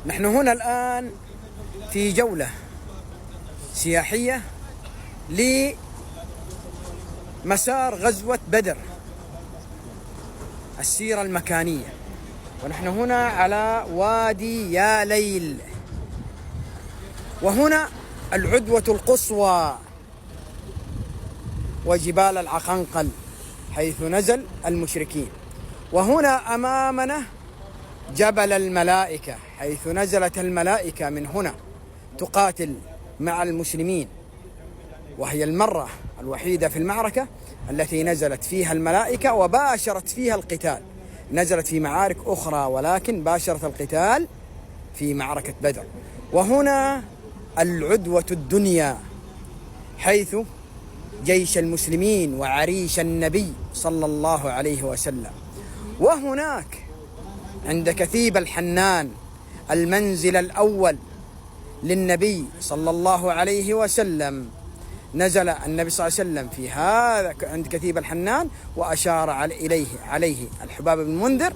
نحن هنا الآن في جولة سياحية لمسار غزوة بدر، السيرة المكانية. ونحن هنا على وادي يا ليل، وهنا العدوة القصوى وجبال العقنقل حيث نزل المشركين. وهنا أمامنا جبل الملائكة حيث نزلت الملائكة من هنا تقاتل مع المسلمين، وهي المرة الوحيدة في المعركة التي نزلت فيها الملائكة وباشرت فيها القتال. نزلت في معارك أخرى ولكن باشرت القتال في معركة بدر. وهنا العدوة الدنيا حيث جيش المسلمين وعريش النبي صلى الله عليه وسلم. وهناك عند كثيب الحنان المنزل الأول للنبي صلى الله عليه وسلم، نزل النبي صلى الله عليه وسلم في هذا عند كثيب الحنان، وأشار عليه الحباب بن المنذر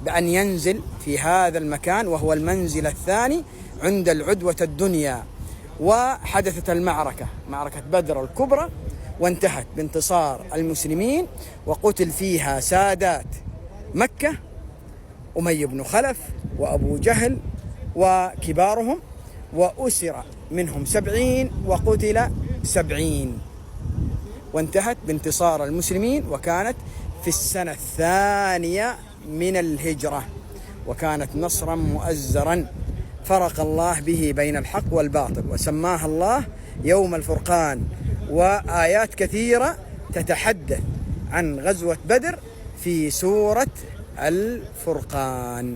بأن ينزل في هذا المكان، وهو المنزل الثاني عند العدوة الدنيا. وحدثت المعركة، معركة بدر الكبرى، وانتهت بانتصار المسلمين، وقتل فيها سادات مكة، أمي بن خلف وأبو جهل وكبارهم، وأسر منهم 70 وقتل 70. وانتهت بانتصار المسلمين، وكانت في السنة الثانية من الهجرة، وكانت نصرا مؤزرا فرق الله به بين الحق والباطل، وسماها الله يوم الفرقان. وآيات كثيرة تتحدث عن غزوة بدر في سورة الفرقان.